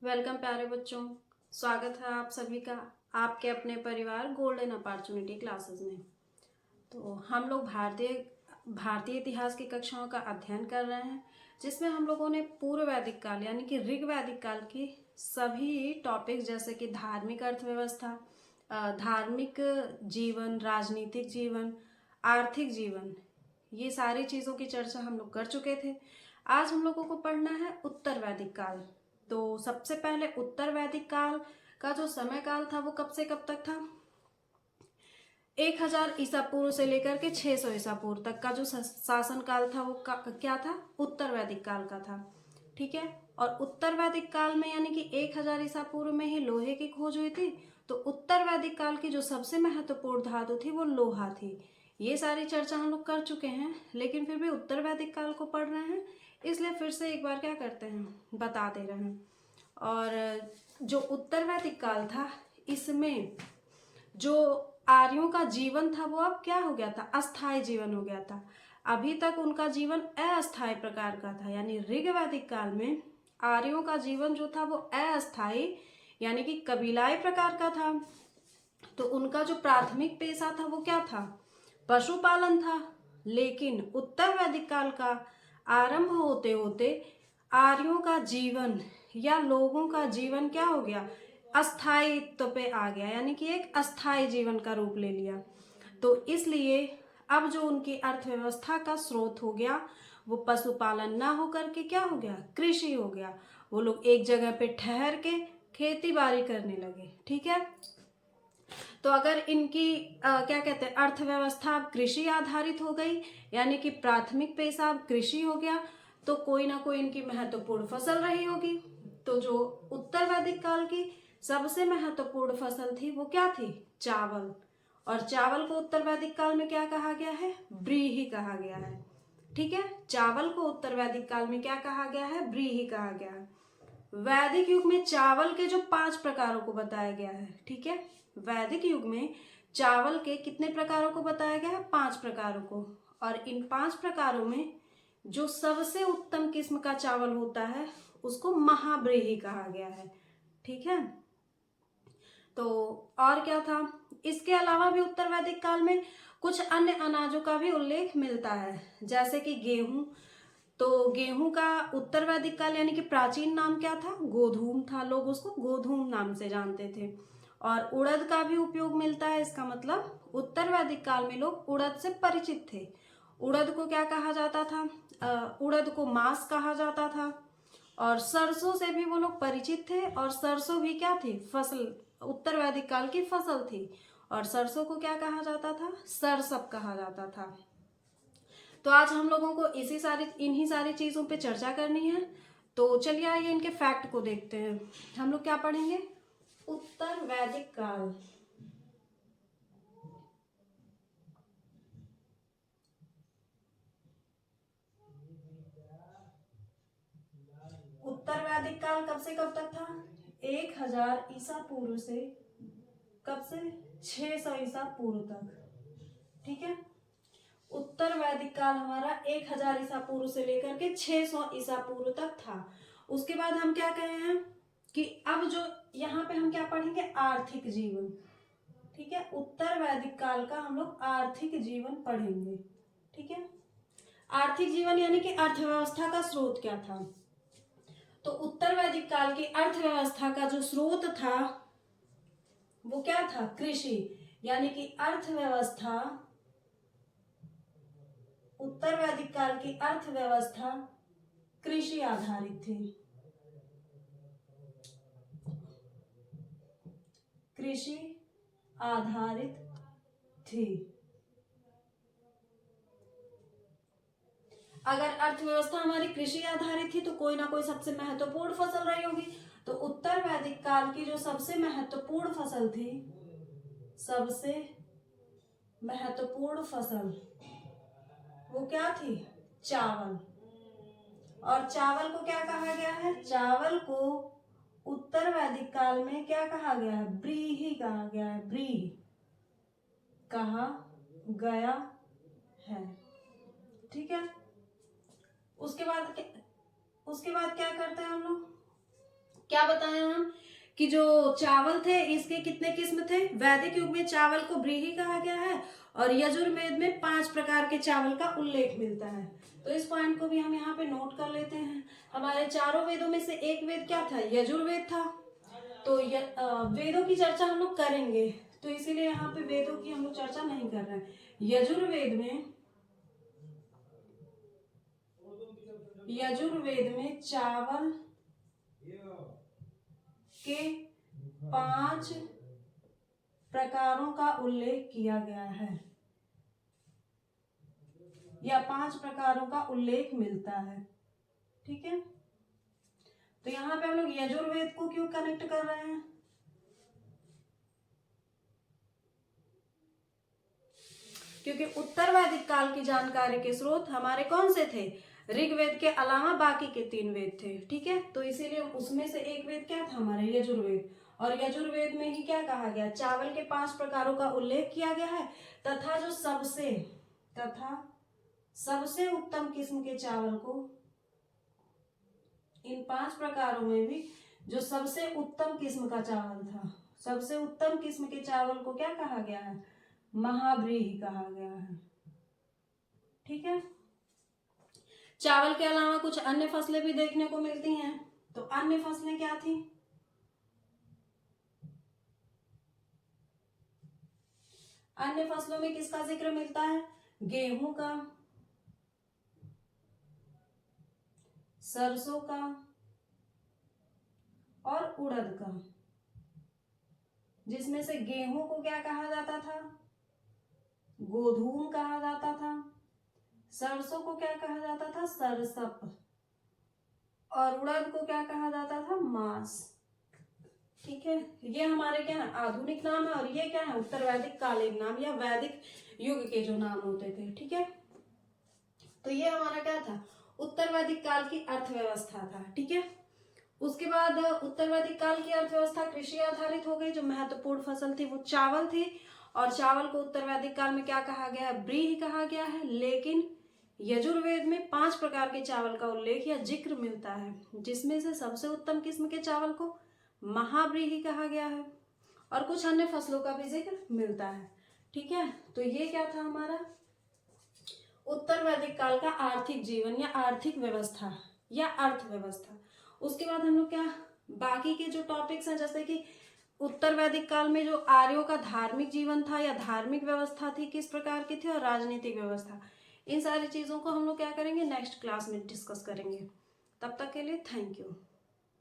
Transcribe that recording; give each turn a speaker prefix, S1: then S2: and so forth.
S1: Welcome प्यारे बच्चों। स्वागत है आप सभी का आपके अपने परिवार गोल्डन अपॉर्चुनिटी क्लासेस में। तो हम लोग भारतीय इतिहास की कक्षाओं का अध्ययन कर रहे हैं, जिसमें हम लोगों ने पूर्व वैदिक काल यानी कि ऋग वैदिक काल की सभी टॉपिक्स जैसे कि धार्मिक अर्थव्यवस्था, धार्मिक जीवन, राजनीतिक जीवन, आर्थिक जीवन, ये सारी चीज़ों की चर्चा हम लोग कर चुके थे। आज हम लोगों को पढ़ना है उत्तर वैदिक काल। तो सबसे पहले उत्तर वैदिक काल का जो समय काल था वो कब से कब तक था? 1000 ईसा पूर्व से लेकर के 600 ईसा पूर्व तक का जो शासन काल था वो क्या था? उत्तर वैदिक काल का था। ठीक है। और उत्तर वैदिक काल में यानी कि 1000 ईसा पूर्व में ही लोहे की खोज हुई थी। तो उत्तर वैदिक काल की जो सबसे महत्वपूर्ण धातु थी वो लोहा थी। ये सारी चर्चा हम लोग कर चुके हैं, लेकिन फिर भी उत्तर वैदिक काल को पढ़ रहे हैं, इसलिए फिर से एक बार क्या करते हैं, बता दे रहे हैं। और जो उत्तर वैदिक काल था, इसमें जो आर्यों का जीवन था वो अब क्या हो गया था? अस्थायी जीवन हो गया था। अभी तक उनका जीवन अस्थायी प्रकार का था, यानी ऋग वैदिक काल में आर्यों का जीवन जो था वो अस्थायी यानी कि कबीलाई प्रकार का था। तो उनका जो प्राथमिक पेशा था वो क्या था? पशुपालन था। लेकिन उत्तर वैदिक काल का आरंभ होते होते आर्यों का जीवन या लोगों का जीवन क्या हो गया? अस्थायित्व पे आ गया, यानी कि एक अस्थायी जीवन का रूप ले लिया। तो इसलिए अब जो उनकी अर्थव्यवस्था का स्रोत हो गया वो पशुपालन ना होकर के क्या हो गया? कृषि हो गया। वो लोग एक जगह पे ठहर के खेती बाड़ी करने लगे। ठीक है। तो अगर इनकी क्या कहते हैं, अर्थव्यवस्था अब कृषि आधारित हो गई, यानी कि प्राथमिक पेशा अब कृषि हो गया, तो कोई ना कोई इनकी महत्वपूर्ण फसल रही होगी। तो जो उत्तर वैदिक काल की सबसे महत्वपूर्ण फसल थी वो क्या थी? चावल। और चावल को उत्तर वैदिक काल में क्या कहा गया है? व्रीहि कहा गया है। ठीक है। चावल को उत्तर वैदिक काल में क्या कहा गया है? व्रीहि कहा गया है। वैदिक युग में चावल के जो 5 प्रकारों को बताया गया है। ठीक है। वैदिक युग में चावल के कितने प्रकारों को बताया गया है? 5 प्रकारों को। और इन 5 प्रकारों में जो सबसे उत्तम किस्म का चावल होता है उसको महाव्रीहि कहा गया है। ठीक है। तो और क्या था? इसके अलावा भी उत्तर वैदिक काल में कुछ अन्य अनाजों का भी उल्लेख मिलता है, जैसे कि गेहूं। तो गेहूं का उत्तर वैदिक काल यानी कि प्राचीन नाम क्या था? गोधूम था। लोग उसको गोधूम नाम से जानते थे। और उड़द का भी उपयोग मिलता है। इसका मतलब उत्तर वैदिक काल में लोग उड़द से परिचित थे। उड़द को क्या कहा जाता था? उड़द को मांस कहा जाता था। और सरसों से भी वो लोग परिचित थे। और सरसों भी क्या थी? फसल, उत्तर वैदिक काल की फसल थी। और सरसों को क्या कहा जाता था? सरसप कहा जाता था। तो आज हम लोगों को इन्हीं सारी चीजों पे चर्चा करनी है। तो चलिए आइए इनके फैक्ट को देखते हैं। हम लोग क्या पढ़ेंगे? उत्तर वैदिक काल। उत्तर वैदिक काल कब से कब तक था? 1000 ईसा पूर्व से कब से? 600 ईसा पूर्व तक। ठीक है। उत्तर वैदिक काल हमारा 1000 ईसा पूर्व से लेकर के 600 ईसा पूर्व तक था। उसके बाद हम क्या कहे हैं कि अब जो यहाँ पे हम क्या पढ़ेंगे? आर्थिक जीवन। ठीक है। उत्तर वैदिक काल का हम लोग आर्थिक जीवन पढ़ेंगे। ठीक है। आर्थिक जीवन यानी कि अर्थव्यवस्था का स्रोत क्या था? तो उत्तर वैदिक काल की अर्थव्यवस्था का जो स्रोत था वो क्या था? कृषि। यानी कि अर्थव्यवस्था, उत्तर वैदिक काल की अर्थव्यवस्था कृषि आधारित थी। कृषि आधारित थी। अगर अर्थव्यवस्था हमारी कृषि आधारित थी तो कोई ना कोई सबसे महत्वपूर्ण फसल रही होगी। तो उत्तर वैदिक काल की जो सबसे महत्वपूर्ण फसल थी, सबसे महत्वपूर्ण फसल वो क्या थी? चावल। और चावल को क्या कहा गया है? चावल को उत्तर वैदिक काल में क्या कहा गया है? व्रीहि कहा गया है। व्रीहि कहा गया है। ठीक है। उसके बाद क्या करते हैं हम लोग? क्या बताया हम कि जो चावल थे इसके कितने किस्म थे। वैदिक युग में चावल को व्रीहि कहा गया है और यजुर्वेद में 5 प्रकार के चावल का उल्लेख मिलता है। तो इस पॉइंट को भी हम यहाँ पे नोट कर लेते हैं। हमारे चारों वेदों में से एक वेद क्या था, यजुर्वेद था। तो वेदों की चर्चा हम लोग करेंगे, तो इसीलिए यहाँ पे वेदों की हम लोग चर्चा नहीं कर रहे हैं। यजुर्वेद में चावल के 5 प्रकारों का उल्लेख किया गया है या 5 प्रकारों का उल्लेख मिलता है। ठीक है, तो यहाँ पे हम लोग यजुर्वेद को क्यों कनेक्ट कर रहे हैं, क्योंकि उत्तर वैदिक काल की जानकारी के स्रोत हमारे कौन से थे, ऋग्वेद के अलावा बाकी के 3 वेद थे। ठीक है, तो इसीलिए उसमें से एक वेद क्या था हमारा, यजुर्वेद। और यजुर्वेद में ही क्या कहा गया, चावल के 5 प्रकारों का उल्लेख किया गया है तथा सबसे उत्तम किस्म के चावल को, इन 5 प्रकारों में भी जो सबसे उत्तम किस्म का चावल था, सबसे उत्तम किस्म के चावल को क्या कहा गया है, महाव्रीहि कहा गया है। ठीक है, चावल के अलावा कुछ अन्य फसलें भी देखने को मिलती हैं। तो अन्य फसलें क्या थी, अन्य फसलों में किसका जिक्र मिलता है, गेहूं का, सरसों का और उड़द का। जिसमें से गेहूं को क्या कहा जाता था, गोधूम कहा जाता था। सरसों को क्या कहा जाता था, सरसप। और उड़द को क्या कहा जाता था, मास। ठीक है, ये हमारे क्या है, आधुनिक नाम है और ये क्या है, उत्तर वैदिक कालीन नाम या वैदिक युग के जो नाम होते थे। ठीक है, तो ये हमारा क्या था, उत्तर वैदिक काल की अर्थव्यवस्था था। ठीक है, उसके बाद उत्तर वैदिक काल की अर्थव्यवस्था कृषि आधारित हो गई। जो महत्वपूर्ण फसल थी वो चावल थी और चावल को उत्तर वैदिक काल में क्या कहा गया है, व्रीहि कहा गया है। लेकिन यजुर्वेद में 5 प्रकार के चावल का उल्लेख या जिक्र मिलता है, जिसमें से सबसे उत्तम किस्म के चावल को महाव्रीहि कहा गया है और कुछ अन्य फसलों का भी जिक्र मिलता है। ठीक है, तो ये क्या था हमारा उत्तर वैदिक काल का आर्थिक जीवन या आर्थिक व्यवस्था या अर्थव्यवस्था। उसके बाद हम लोग क्या बाकी के जो टॉपिक्स हैं, जैसे कि उत्तर वैदिक काल में जो आर्यों का धार्मिक जीवन था या धार्मिक व्यवस्था थी किस प्रकार की थी, और राजनीतिक व्यवस्था, इन सारी चीजों को हम लोग क्या करेंगे नेक्स्ट क्लास में डिस्कस करेंगे। तब तक के लिए थैंक यू।